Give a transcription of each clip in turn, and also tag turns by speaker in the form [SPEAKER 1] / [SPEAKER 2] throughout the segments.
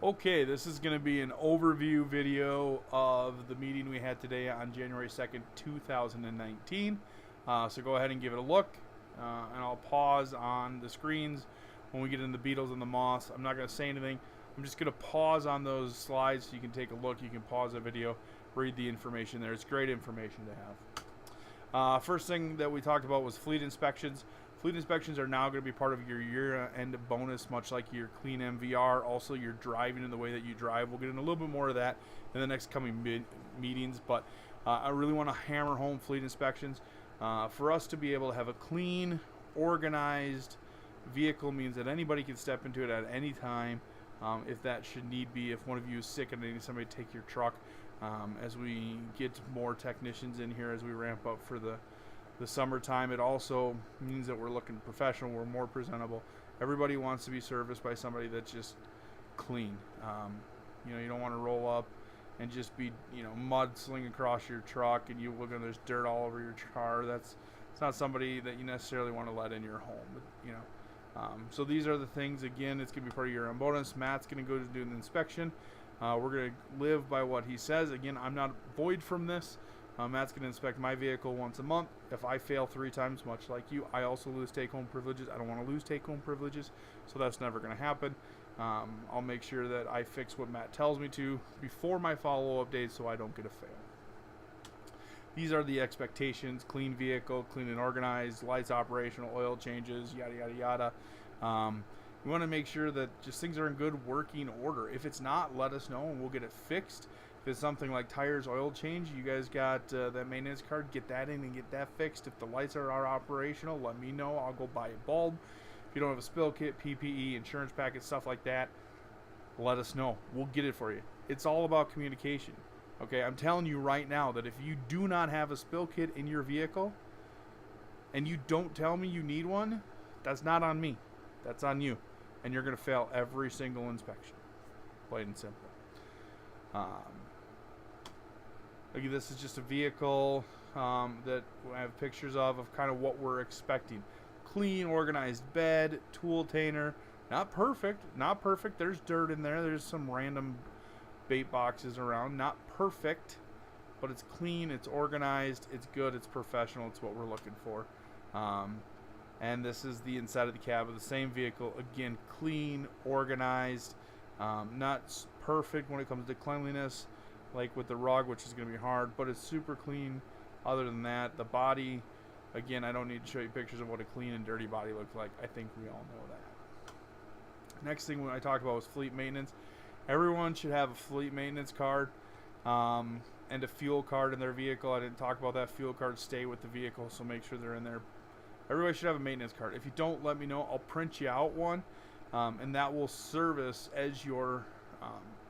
[SPEAKER 1] Okay, this is going to be an overview video of the meeting we had today on January 2nd, 2019. So go ahead and give it a look, and I'll pause on the screens when we get into the beetles and the moths. I'm not going to say anything. I'm just going to pause on those slides so you can take a look. You can pause the video, read the information there. It's great information to have. First thing that we talked about was fleet inspections. Fleet inspections are now going to be part of your year-end bonus, much like your clean MVR. Also, your driving and the way that you drive. We'll get into a little bit more of that in the next coming meetings, but I really want to hammer home fleet inspections. For us to be able to have a clean, organized vehicle means that anybody can step into it at any time if that should need be. If one of you is sick and needing somebody to take your truck, as we get more technicians in here, as we ramp up for the summertime, it also means that we're looking professional, we're more presentable. Everybody wants to be serviced by somebody that's just clean. You don't want to roll up and just be, mudslinging across your truck and you look and there's dirt all over your car. It's not somebody that you necessarily want to let in your home. So these are the things. Again, it's going to be part of your bonus. Matt's going to go to do an inspection. We're going to live by what he says. Again, I'm not void from this. Matt's going to inspect my vehicle once a month. If I fail 3 times, much like you, I also lose take-home privileges. I don't want to lose take-home privileges, so that's never going to happen. I'll make sure that I fix what Matt tells me to before my follow-up date so I don't get a fail. These are the expectations: clean vehicle, clean and organized, lights operational, oil changes, yada, yada, yada. We want to make sure that just things are in good working order. If it's not, let us know and we'll get it fixed. If it's something like tires, oil change, you guys got that maintenance card, get that in and get that fixed. If the lights are operational, let me know. I'll go buy a bulb. If you don't have a spill kit, PPE, insurance packet, stuff like that, let us know. We'll get it for you. It's all about communication. Okay, I'm telling you right now that if you do not have a spill kit in your vehicle and you don't tell me you need one, that's not on me. That's on you. And you're going to fail every single inspection. Plain and simple. Again, this is just a vehicle that I have pictures of kind of what we're expecting. Clean, organized bed, tool tainer. Not perfect. There's dirt in there. There's some random bait boxes around. Not perfect, but it's clean, it's organized, it's good, it's professional. It's what we're looking for. And this is the inside of the cab of the same vehicle. Again, clean, organized, not perfect when it comes to cleanliness, like with the rug, which is going to be hard, but it's super clean. Other than that, the body, again, I don't need to show you pictures of what a clean and dirty body looks like. I think we all know that. Next thing I talked about was fleet maintenance. Everyone should have a fleet maintenance card and a fuel card in their vehicle. I didn't talk about that. Fuel cards stay with the vehicle, so make sure they're in there. Everybody should have a maintenance card. If you don't, let me know. I'll print you out one, and that will service as your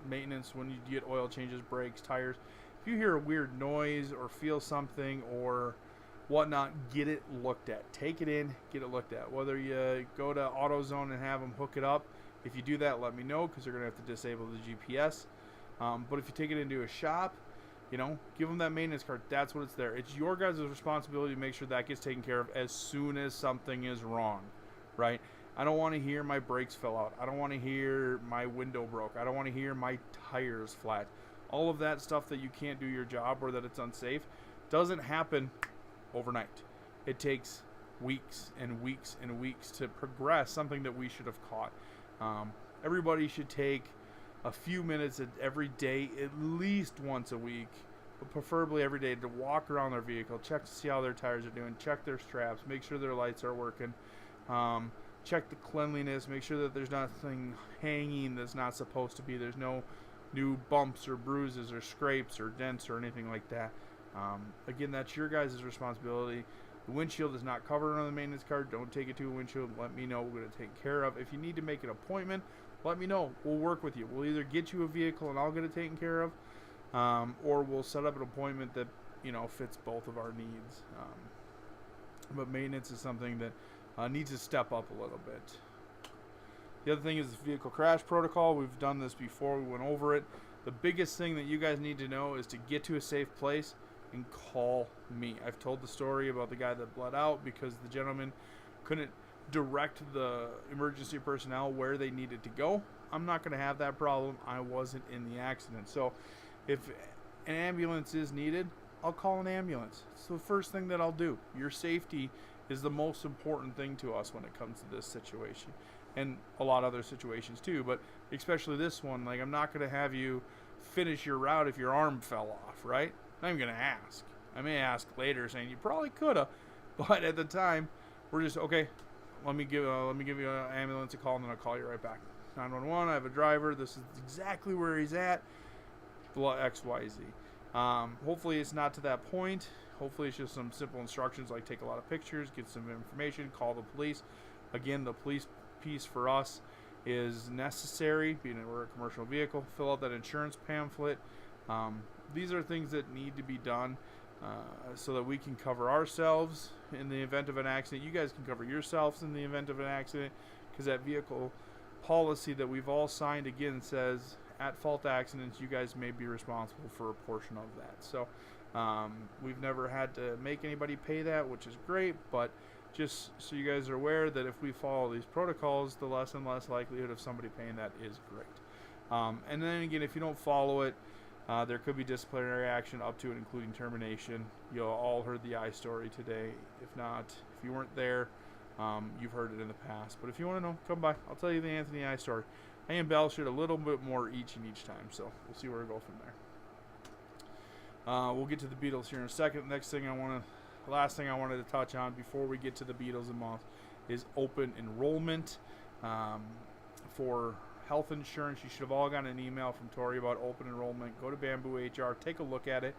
[SPEAKER 1] maintenance when you get oil changes, brakes, tires. If you hear a weird noise or feel something or whatnot, get it looked at. Take it in, get it looked at. Whether you go to AutoZone and have them hook it up, if you do that, let me know, because they're going to have to disable the GPS. But if you take it into a shop, give them that maintenance card. That's what it's there. It's your guys' responsibility to make sure that gets taken care of as soon as something is wrong, right? I don't want to hear my brakes fell out. I don't want to hear my window broke. I don't want to hear my tires flat. All of that stuff that you can't do your job or that it's unsafe doesn't happen overnight. It takes weeks and weeks and weeks to progress something that we should have caught. Everybody should take a few minutes every day, at least once a week, but preferably every day, to walk around their vehicle, check to see how their tires are doing, check their straps, make sure their lights are working, check the cleanliness, make sure that there's nothing hanging that's not supposed to be. There's no new bumps or bruises or scrapes or dents or anything like that. Again, that's your guys' responsibility. The windshield is not covered on the maintenance card. Don't take it to a windshield. Let me know. We're going to take care of. If you need to make an appointment, let me know. We'll work with you. We'll either get you a vehicle and I'll get it taken care of, or we'll set up an appointment that fits both of our needs. But maintenance is something that needs to step up a little bit. The other thing is the vehicle crash protocol. We've done this before. We went over it. The biggest thing that you guys need to know is to get to a safe place and call me. I've told the story about the guy that bled out because the gentleman couldn't direct the emergency personnel where they needed to go. I'm not going to have that problem. I wasn't in the accident. So if an ambulance is needed, I'll call an ambulance. It's the first thing that I'll do. Your safety is the most important thing to us when it comes to this situation. And a lot of other situations too, but especially this one. Like, I'm not going to have you finish your route if your arm fell off, right? I'm not even going to ask. I may ask later saying you probably could have, but at the time, we're just, okay, let me give you an ambulance a call, and then I'll call you right back. 911, I have a driver. This is exactly where he's at. X, Y, Z. Hopefully it's not to that point. Hopefully it's just some simple instructions like take a lot of pictures, get some information, call the police. Again, the police piece for us is necessary, being that we're a commercial vehicle. Fill out that insurance pamphlet. These are things that need to be done so that we can cover ourselves in the event of an accident. You guys can cover yourselves in the event of an accident, because that vehicle policy that we've all signed again says at fault accidents you guys may be responsible for a portion of that. So we've never had to make anybody pay that, which is great, but just so you guys are aware that if we follow these protocols, the less and less likelihood of somebody paying that is great. And then again, if you don't follow it, there could be disciplinary action up to and including termination. You all heard the I story today. If not, if you weren't there, you've heard it in the past. But if you want to know, come by. I'll tell you the Anthony I story. I embellish it a little bit more each time, so we'll see where we go from there. We'll get to the Beatles here in a second. Last thing I wanted to touch on before we get to the Beatles and Moths is open enrollment for health insurance. You should have all gotten an email from Tori about open enrollment. Go to Bamboo HR, take a look at it.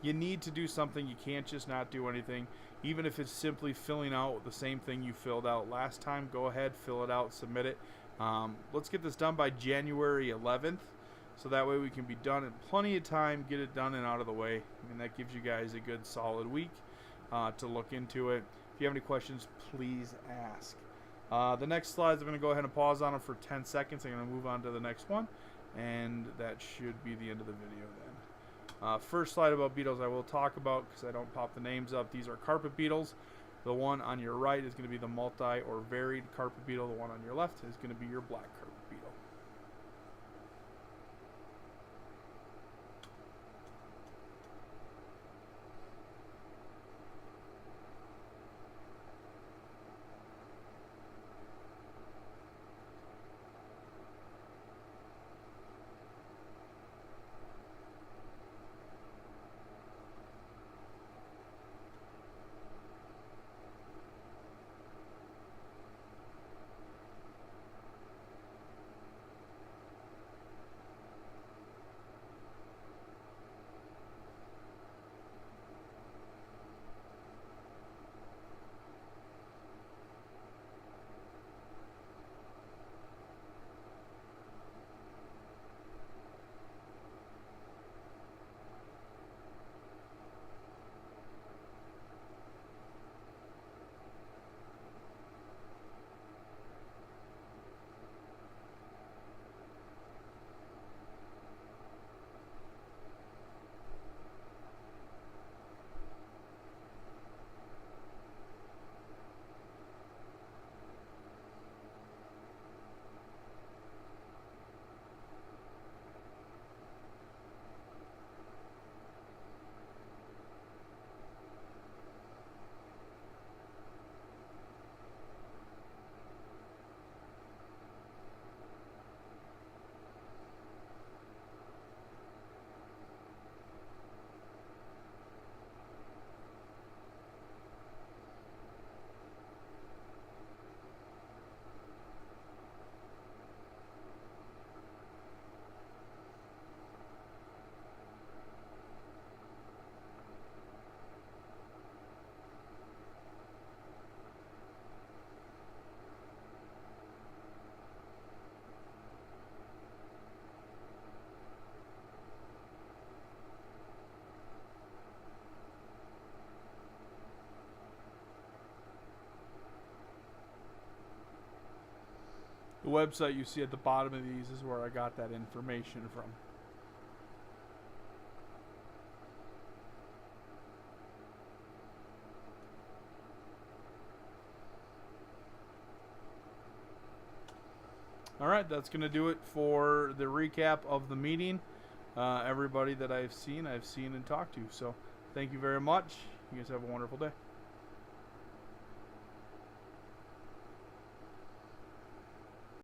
[SPEAKER 1] You need to do something. You can't just not do anything. Even if it's simply filling out the same thing you filled out last time, go ahead, fill it out, submit it. Let's get this done by January 11th, so that way we can be done in plenty of time, get it done and out of the way. And that gives you guys a good solid week to look into it. If you have any questions, please ask. The next slides, I'm going to go ahead and pause on them for 10 seconds. I'm going to move on to the next one, and that should be the end of the video then. First slide about beetles I will talk about, because I don't pop the names up. These are carpet beetles. The one on your right is going to be the multi or varied carpet beetle. The one on your left is going to be your black carpet beetle. The website you see at the bottom of these is where I got that information from. All right, that's going to do it for the recap of the meeting. Everybody that I've seen and talked to. So thank you very much. You guys have a wonderful day.